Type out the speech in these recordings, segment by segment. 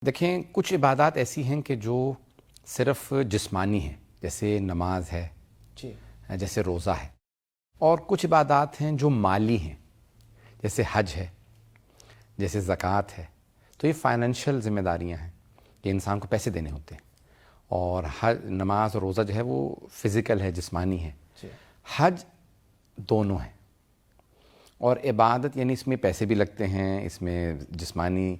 دیکھیں، کچھ عبادات ایسی ہیں کہ جو صرف جسمانی ہیں، جیسے نماز ہے، جی جیسے روزہ ہے، اور کچھ عبادات ہیں جو مالی ہیں، جیسے حج ہے، جیسے زکوٰۃ ہے۔ تو یہ فائنینشیل ذمہ داریاں ہیں کہ انسان کو پیسے دینے ہوتے ہیں، اور نماز اور روزہ جو ہے وہ فزیکل ہے، جسمانی ہے۔ جی حج دونوں ہیں، اور عبادت یعنی اس میں پیسے بھی لگتے ہیں، اس میں جسمانی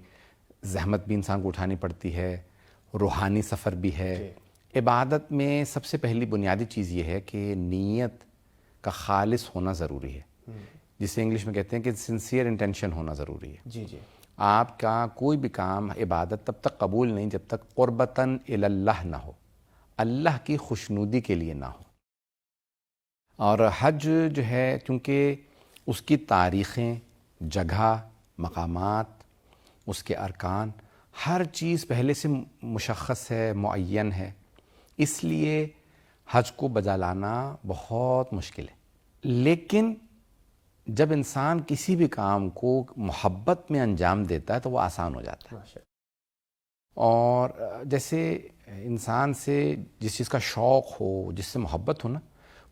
زحمت بھی انسان کو اٹھانی پڑتی ہے، روحانی سفر بھی ہے۔ جی عبادت میں سب سے پہلی بنیادی چیز یہ ہے کہ نیت کا خالص ہونا ضروری ہے، جسے انگلش میں کہتے ہیں کہ سنسیئر انٹینشن ہونا ضروری ہے۔ جی جی آپ کا کوئی بھی کام، عبادت تب تک قبول نہیں جب تک قربتاً الی اللہ نہ ہو، اللہ کی خوشنودی کے لیے نہ ہو۔ اور حج جو ہے، کیونکہ اس کی تاریخیں، جگہ، مقامات، اس کے ارکان، ہر چیز پہلے سے مشخص ہے، معین ہے، اس لیے حج کو بجا لانا بہت مشکل ہے۔ لیکن جب انسان کسی بھی کام کو محبت میں انجام دیتا ہے تو وہ آسان ہو جاتا ہے۔ ماشاء اور جیسے انسان سے جس چیز کا شوق ہو، جس سے محبت ہو نا،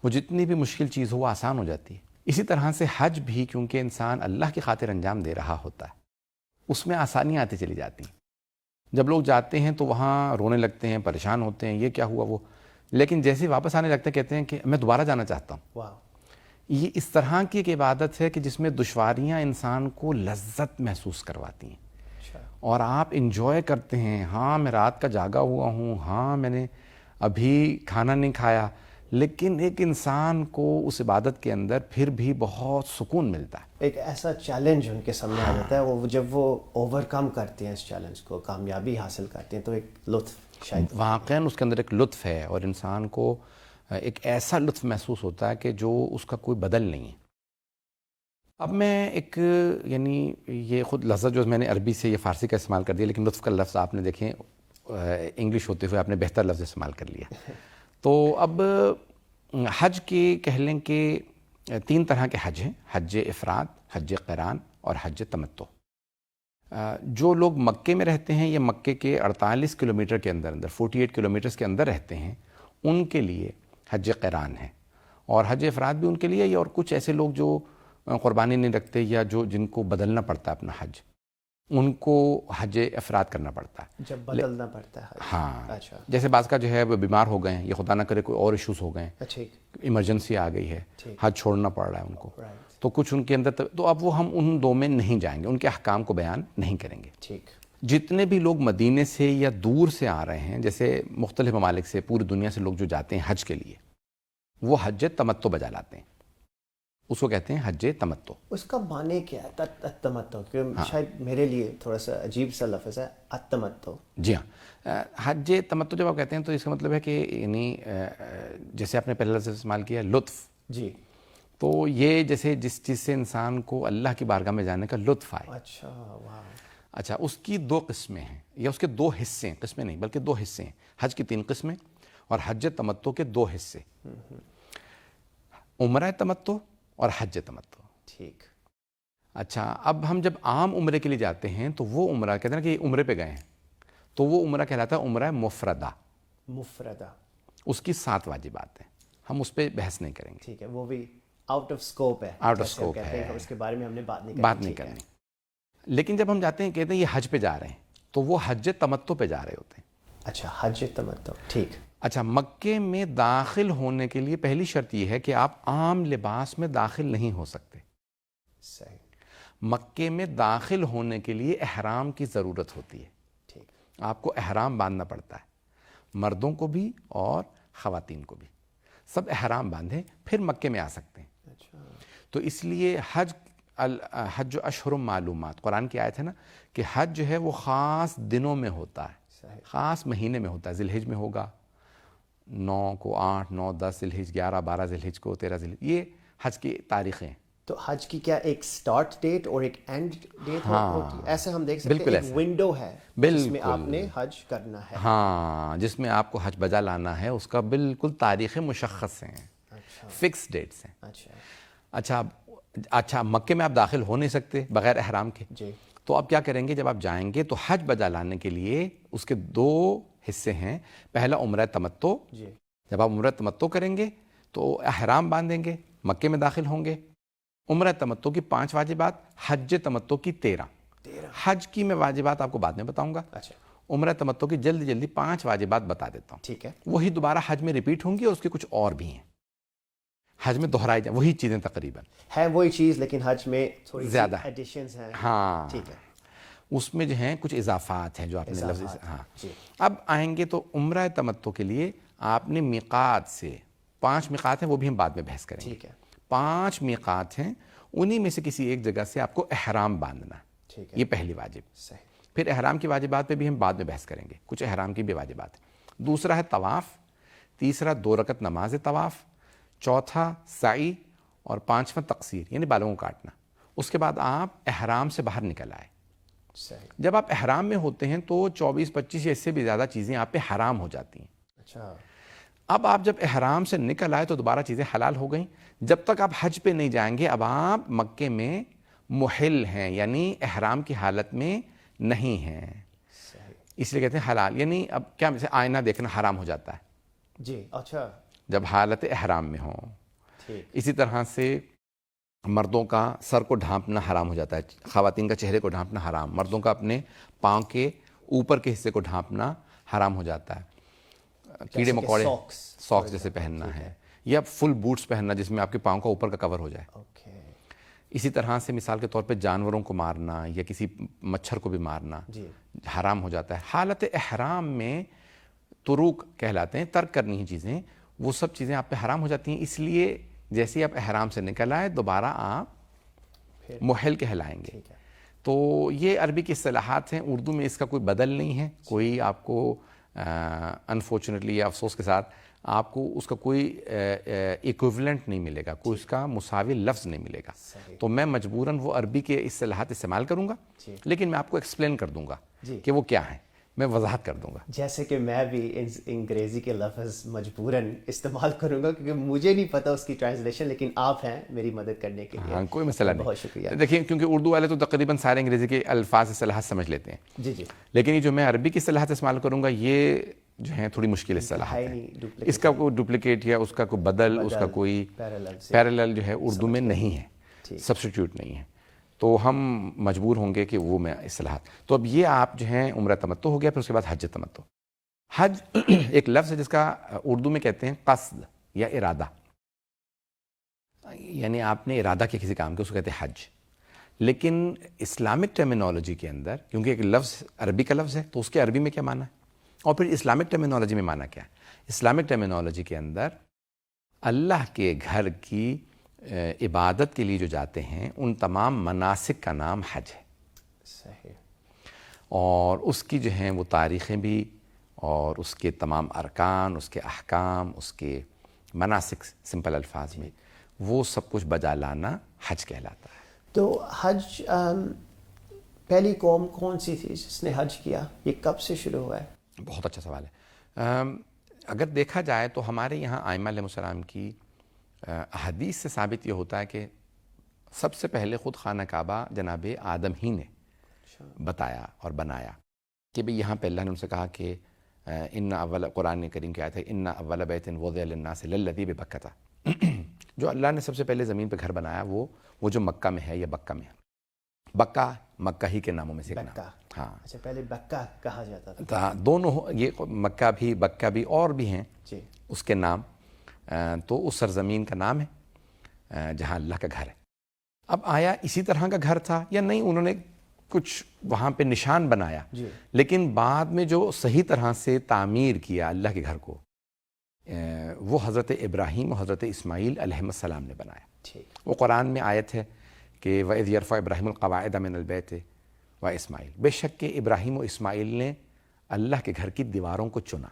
وہ جتنی بھی مشکل چیز ہو وہ آسان ہو جاتی ہے۔ اسی طرح سے حج بھی، کیونکہ انسان اللہ کی خاطر انجام دے رہا ہوتا ہے، اس میں آسانیاں آتی چلی جاتی ہیں۔ جب لوگ جاتے ہیں تو وہاں رونے لگتے ہیں، پریشان ہوتے ہیں، یہ کیا ہوا وہ، لیکن جیسے ہی واپس آنے لگتے ہیں کہتے ہیں کہ میں دوبارہ جانا چاہتا ہوں۔ واہ یہ اس طرح کی ایک عبادت ہے کہ جس میں دشواریاں انسان کو لذت محسوس کرواتی ہیں، اچھا اور آپ انجوائے کرتے ہیں۔ ہاں میں رات کا جاگا ہوا ہوں، ہاں میں نے ابھی کھانا نہیں کھایا، لیکن ایک انسان کو اس عبادت کے اندر پھر بھی بہت سکون ملتا ہے۔ ایک ایسا چیلنج ان کے سامنے آ جاتا ہے، وہ جب وہ اوور کم کرتے ہیں اس چیلنج کو، کامیابی حاصل کرتے ہیں، تو ایک لطف شاید واقعاً اس کے اندر ایک لطف ہے، اور انسان کو ایک ایسا لطف محسوس ہوتا ہے کہ جو اس کا کوئی بدل نہیں ہے۔ اب میں ایک یعنی یہ خود لفظ جو میں نے عربی سے یہ فارسی کا استعمال کر دیا، لیکن لطف کا لفظ آپ نے دیکھیں انگلش ہوتے ہوئے آپ نے بہتر لفظ استعمال کر لیا۔ تو اب حج کے کہہ لیں کہ 3 طرح کے حج ہیں: حج افراد، حج قران اور حج تمتع۔ جو لوگ مکے میں رہتے ہیں یا مکے کے 48 کلومیٹر کے اندر 48 کلومیٹرز کے اندر رہتے ہیں، ان کے لیے حج قران ہے، اور حج افراد بھی ان کے لیے، اور کچھ ایسے لوگ جو قربانی نہیں رکھتے یا جن کو بدلنا پڑتا ہے اپنا حج، ان کو حج افراد کرنا پڑتا ہے۔ جب بدلنا پڑتا ہے۔ ہاں، اچھا جیسے بعض کا جو ہے وہ بیمار ہو گئے ہیں، یا خدا نہ کرے کوئی اور ایشوز ہو گئے ہیں، ٹھیک ایمرجنسی آ گئی ہے، ٹھیک حج چھوڑنا پڑ رہا ہے ان کو، رائٹ تو کچھ ان کے اندر تو اب وہ ہم ان 2 میں نہیں جائیں گے، ان کے احکام کو بیان نہیں کریں گے۔ ٹھیک جتنے بھی لوگ مدینے سے یا دور سے آ رہے ہیں، جیسے مختلف ممالک سے، پوری دنیا سے لوگ جو جاتے ہیں حج کے لیے، وہ حج تمتع بجا لاتے ہیں، اس کو کہتے ہیں حج تمتع۔ اس کا معنی کیا ہے التمتع؟ کیونکہ شاید میرے لیے تھوڑا سا عجیب سا لفظ ہے التمتع۔ جی ہاں، حج تمتع جب آپ کہتے ہیں تو اس کا مطلب ہے کہ یعنی جیسے آپ نے پہلا لفظ استعمال کیا لطف، جی تو یہ جیسے جس چیز سے انسان کو اللہ کی بارگاہ میں جانے کا لطف آئے۔ اچھا واہ اچھا، اس کی 2 قسمیں ہیں، یا اس کے 2 حصے ہیں، قسمیں نہیں بلکہ 2 حصے ہیں۔ حج کی 3 قسمیں، اور حج تمتع کے 2 حصے: عمرہ تمتع اور حج تمتع۔ ٹھیک اچھا، اب ہم جب عام عمرے کے لیے جاتے ہیں تو وہ عمرہ کہتے ہیں نا کہ یہ عمرے پہ گئے ہیں، تو وہ عمرہ کہلاتا ہے عمرہ مفردہ۔ مفردہ اس کی 7 واجبات ہیں، ہم اس پہ بحث نہیں کریں گے، ٹھیک ہے، وہ بھی آؤٹ آف اسکوپ ہے، آؤٹ آف جیسے ہم اسکوپ کہتے ہیں کہ ہے، اس کے بارے میں ہم نے بات نہیں بات نہیں کرنی۔ لیکن جب ہم جاتے ہیں کہتے ہیں یہ حج پہ جا رہے ہیں، تو وہ حج تمتع پہ جا رہے ہوتے ہیں۔ اچھا حج تمتع، ٹھیک اچھا، مکے میں داخل ہونے کے لیے پہلی شرط یہ ہے کہ آپ عام لباس میں داخل نہیں ہو سکتے۔ صحیح مکے میں داخل ہونے کے لیے احرام کی ضرورت ہوتی ہے، ٹھیک آپ کو احرام باندھنا پڑتا ہے، مردوں کو بھی اور خواتین کو بھی، سب احرام باندھیں پھر مکے میں آ سکتے ہیں۔ اچھا تو اس لیے حج اشہر معلومات، قرآن کی آیت ہے نا کہ حج جو ہے وہ خاص دنوں میں ہوتا ہے، صحیح خاص مہینے میں ہوتا ہے۔ ذی الحج میں ہوگا، 9 کو، 8، 9، 10 ذی الحج، 11، 12 ذی الحج کو، 13 ذی الحج، یہ حج کی تاریخیں ہیں۔ تو حج کی کیا ایک سٹارٹ ڈیٹ اور ایک اینڈ ڈیٹ ہوتی ہے؟ ایسے ہم دیکھ سکتے ہیں بالکل ایک ایسا، ونڈو ہے جس میں بالکل، آپ نے حج کرنا ہے۔ ہاں، جس میں آپ کو حج بجا لانا ہے، اس کا بالکل تاریخیں مشخص ہیں، اچھا فکس ڈیٹس ہیں۔ اچھا اچھا مکے میں آپ داخل ہو نہیں سکتے بغیر احرام کے، جی تو اب کیا کریں گے، جب آپ جائیں گے تو حج بجا لانے کے لیے اس کے 2 حصے ہیں. پہلا عمرہ تمتع. جی جب آپ عمرہ تمتع کریں گے تو احرام باندھیں گے، مکے میں داخل ہوں گے. عمرہ تمتع کی 5 واجبات، حج تمتع کی 13. حج کی میں واجبات آپ کو بعد میں بتاؤں گا. اچھا عمرہ تمتع کی جلدی جلدی 5 واجبات بتا دیتا ہوں. ٹھیک ہے. وہی دوبارہ حج میں ریپیٹ ہوں گی اور اس کے کچھ اور بھی ہیں حج میں دہرائی جائیں، وہی چیزیں تقریباً ہے وہی چیز لیکن حج میں تھوڑی زیادہ ایڈیشنز ہیں. ہاں ٹھیک ہے. اس میں جو ہیں کچھ اضافات ہیں جو آپ نے لفظ. ہاں جی اب آئیں گے تو عمرہ تمتع کے لیے آپ نے میقات سے 5 میقات ہیں، وہ بھی ہم بعد میں بحث کریں گے. ٹھیک ہے. 5 میقات ہیں، انہی میں سے کسی ایک جگہ سے آپ کو احرام باندھنا. ٹھیک ہے. یہ پہلی واجب. صحیح. پھر احرام کی واجبات پہ بھی ہم بعد میں بحث کریں گے، کچھ احرام کی بھی واجبات ہیں. دوسرا ہے طواف، تیسرا 2 رکعت نماز طواف، چوتھا سعی، اور 5واں تقصیر یعنی بالوں کو کاٹنا. اس کے بعد آپ احرام سے باہر نکل آئے. صحیح. جب آپ احرام میں ہوتے ہیں تو 24-25 یا اس سے بھی زیادہ چیزیں آپ پہ حرام ہو جاتی ہیں. اچھا. اب آپ جب احرام سے نکل آئے تو دوبارہ چیزیں حلال ہو گئیں. جب تک آپ حج پہ نہیں جائیں گے اب آپ مکے میں محل ہیں، یعنی احرام کی حالت میں نہیں ہیں. صحیح. اس لیے کہتے ہیں حلال، یعنی اب کیا جیسے آئینہ دیکھنا حرام ہو جاتا ہے جی. اچھا. جب حالت احرام میں ہوں. ٹھیک. اسی طرح سے مردوں کا سر کو ڈھانپنا حرام ہو جاتا ہے، خواتین کا چہرے کو ڈھانپنا حرام، مردوں کا اپنے پاؤں کے اوپر کے حصے کو ڈھانپنا حرام ہو جاتا ہے. کیڑے مکوڑے ساکس جیسے پہننا ہے، یا فل بوٹس پہننا جس میں آپ کے پاؤں کا اوپر کا کور ہو جائے. اوکے. اسی طرح سے مثال کے طور پہ جانوروں کو مارنا یا کسی مچھر کو بھی مارنا جی حرام ہو جاتا ہے. حالت احرام میں تروک کہلاتے ہیں، ترک کرنی ہیں چیزیں، وہ سب چیزیں آپ پہ حرام ہو جاتی ہیں. اس لیے جیسے ہی آپ احرام سے نکل آئے دوبارہ آپ محل کہلائیں گے. ٹھیک ہے. تو یہ عربی کی اصطلاحات ہیں، اردو میں اس کا کوئی بدل نہیں ہے. کوئی آپ کو انفارچونیٹلی یا افسوس کے ساتھ آپ کو اس کا کوئی ایکویولنٹ نہیں ملے گا، کوئی اس کا مساوی لفظ نہیں ملے گا. تو میں مجبوراً وہ عربی کے اصطلاحات استعمال کروں گا، لیکن میں آپ کو ایکسپلین کر دوں گا کہ وہ کیا ہیں، میں وضاحت کر دوں گا. جیسے کہ میں بھی انگریزی کے لفظ مجبوراً استعمال کروں گا کیونکہ مجھے نہیں پتا اس کی ٹرانسلیشن، لیکن آپ ہیں میری مدد کرنے کے لیے. ہاں کوئی مسئلہ نہیں. بہت شکریہ. دیکھیں کیونکہ اردو والے تو تقریباً سارے انگریزی کے الفاظ اصطلاحات سمجھ لیتے ہیں. جی جی. لیکن یہ جو میں عربی کی اصطلاحات استعمال کروں گا یہ جو ہیں تھوڑی مشکل اصطلاحات ہیں. اس کا کوئی ڈپلیکیٹ یا اس کا کوئی بدل، اس کا کوئی پیرالل جو ہے اردو میں نہیں ہے، سبسٹیٹیوٹ نہیں ہے. تو ہم مجبور ہوں گے کہ وہ میں اصطلاحات. تو اب یہ آپ جو ہیں عمرہ تمتع ہو گیا، پھر اس کے بعد حج تمتع. حج ایک لفظ ہے جس کا اردو میں کہتے ہیں قصد یا ارادہ، یعنی آپ نے ارادہ کیا کسی کام کے، اس کو کہتے ہیں حج. لیکن اسلامک ٹرمینالوجی کے اندر کیونکہ ایک لفظ عربی کا لفظ ہے تو اس کے عربی میں کیا معنی ہے اور پھر اسلامک ٹرمینالوجی میں معنی کیا ہے. اسلامک ٹرمینالوجی کے اندر اللہ کے گھر کی عبادت کے لیے جو جاتے ہیں ان تمام مناسک کا نام حج ہے. صحیح. اور اس کی جو ہیں وہ تاریخیں بھی اور اس کے تمام ارکان، اس کے احکام، اس کے مناسک سمپل الفاظ میں وہ سب کچھ بجا لانا حج کہلاتا ہے. تو حج پہلی قوم کون سی تھی جس نے حج کیا؟ یہ کب سے شروع ہوا ہے؟ بہت اچھا سوال ہے. اگر دیکھا جائے تو ہمارے یہاں ائمہ علیہ السلام کی احادیث سے ثابت یہ ہوتا ہے کہ سب سے پہلے خود خانہ کعبہ جناب آدم ہی نے بتایا اور بنایا کہ بھئی یہاں پہ اللہ نے ان سے کہا کہ ان اول، قرآن کریم کی آیت ہے ان اول بیت وضع للناس للذی ببکۃ، جو اللہ نے سب سے پہلے زمین پہ گھر بنایا وہ جو مکہ میں ہے یا بکہ میں ہے. بکہ مکہ ہی کے ناموں میں سے ایک نام. ہاں اچھا، پہلے بکہ کہا جاتا تھا. دونوں یہ مکہ بھی بکہ بھی اور بھی ہیں جی اس کے نام. تو اس سرزمین کا نام ہے جہاں اللہ کا گھر ہے. اب آیا اسی طرح کا گھر تھا یا نہیں، انہوں نے کچھ وہاں پہ نشان بنایا جی. لیکن بعد میں جو صحیح طرح سے تعمیر کیا اللہ کے گھر کو وہ حضرت ابراہیم اور حضرت اسماعیل علیہ السلام نے بنایا. ٹھیک. وہ قرآن میں آیت ہے کہ وَإِذْ يَرْفَعُ إِبْرَاہِيمُ الْقَوَاعِدَ مِنَ الْبَيْتِ وَإِسْمَاعِيلُ، بے شک کہ ابراہیم و اسماعیل نے اللہ کے گھر کی دیواروں کو چنا،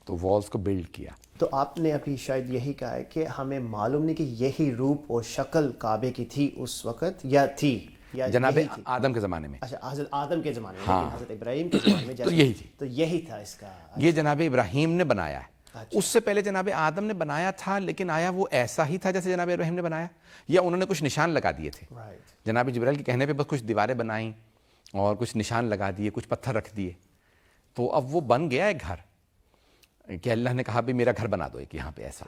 تو والز کو بلڈ کیا. تو آپ نے ابھی شاید یہی کہا ہے کہ ہمیں معلوم نہیں کہ یہی روپ اور شکل کعبے کی تھی اس وقت یا تھی جناب آدم کے زمانے میں. اچھا، حضرت آدم کے زمانے میں. ہاں. لیکن حضرت ابراہیم کے زمانے میں تو یہی تھی، تو یہی تھا اس کا. یہ جناب ابراہیم نے بنایا ہے. اس سے پہلے جناب آدم نے بنایا تھا، لیکن آیا وہ ایسا ہی تھا جیسے جناب ابراہیم نے بنایا، یا انہوں نے کچھ نشان لگا دیے تھے؟ جناب جبرائیل کے کہنے پہ بس کچھ دیواریں بنائیں اور کچھ نشان لگا دیے، کچھ پتھر رکھ دیے، تو اب وہ بن گیا ایک گھر کہ اللہ نے کہا بھی میرا گھر بنا دو ایک یہاں پہ ایسا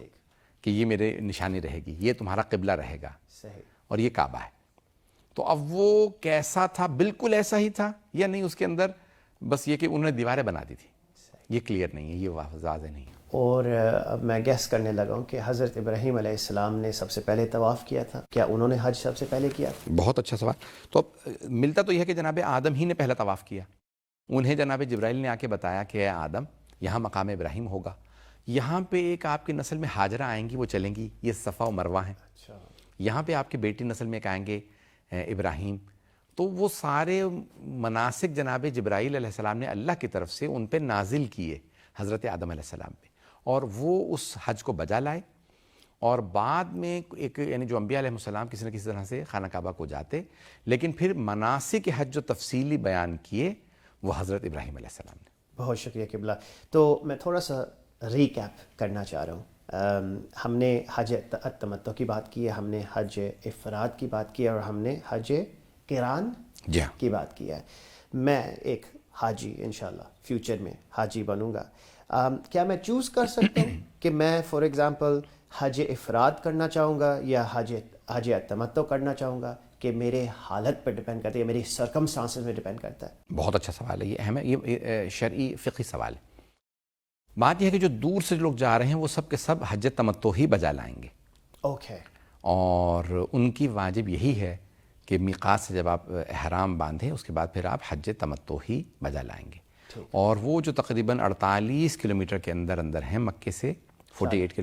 کہ یہ میرے نشانی رہے گی، یہ تمہارا قبلہ رہے گا اور یہ کعبہ ہے۔ تو اب وہ کیسا تھا؟ بالکل ایسا ہی تھا یا نہیں؟ اس کے اندر بس یہ کہ انہوں نے دیواریں بنا دی تھی، یہ کلیئر نہیں ہے، یہ واضح نہیں ہے۔ اور اب میں گیس کرنے لگا ہوں کہ حضرت ابراہیم علیہ السلام نے سب سے پہلے طواف کیا تھا، کیا انہوں نے حج سب سے پہلے کیا تھا؟ بہت اچھا سوال۔ تو اب ملتا تو یہ ہے کہ جناب آدم ہی نے پہلا طواف کیا، انہیں جناب جبرائیل نے آ کے بتایا کہ اے آدم یہاں مقام ابراہیم ہوگا، یہاں پہ ایک آپ کی نسل میں ہاجرہ آئیں گی، وہ چلیں گی، یہ صفا و مروہ ہیں، یہاں پہ آپ کی بیٹی نسل میں ایک آئیں گے ابراہیم۔ تو وہ سارے مناسک جناب جبرائیل علیہ السلام نے اللہ کی طرف سے ان پہ نازل کیے حضرت آدم علیہ السلام پہ، اور وہ اس حج کو بجا لائے، اور بعد میں ایک یعنی جو انبیاء علیہ السلام کسی نہ کسی طرح سے خانہ کعبہ کو جاتے، لیکن پھر مناسک حج جو تفصیلی بیان کیے وہ حضرت ابراہیم علیہ السلام نے۔ بہت شکریہ قبلہ۔ تو میں تھوڑا سا ریکیپ کرنا چاہ رہا ہوں۔ ہم نے حج تمتع کی بات کی ہے، ہم نے حج افراد کی بات کی ہے، اور ہم نے حج قران کی بات کی ہے۔ میں ایک حاجی انشاءاللہ فیوچر میں حاجی بنوں گا، کیا میں چوز کر سکتا ہوں کہ میں فار ایگزامپل حج افراد کرنا چاہوں گا یا حج تمتع کرنا چاہوں گا، کہ میرے حالت پر ڈیپینڈ کرتا ہے، میری سرکمسٹانسز میں ڈیپینڈ کرتا ہے؟ بہت اچھا سوال ہے، یہ اہم ہے، یہ شرعی فقہی سوال ہے۔ بات یہ ہے کہ جو دور سے لوگ جا رہے ہیں وہ سب کے سب حج تمتع ہی بجا لائیں گے، اوکے، اور ان کی واجب یہی ہے کہ میقات سے جب آپ احرام باندھیں اس کے بعد پھر آپ حج تمتع ہی بجا لائیں گے، اور وہ جو تقریباً 48 کلومیٹر کے اندر ہیں مکے سے، 48 کلومیٹر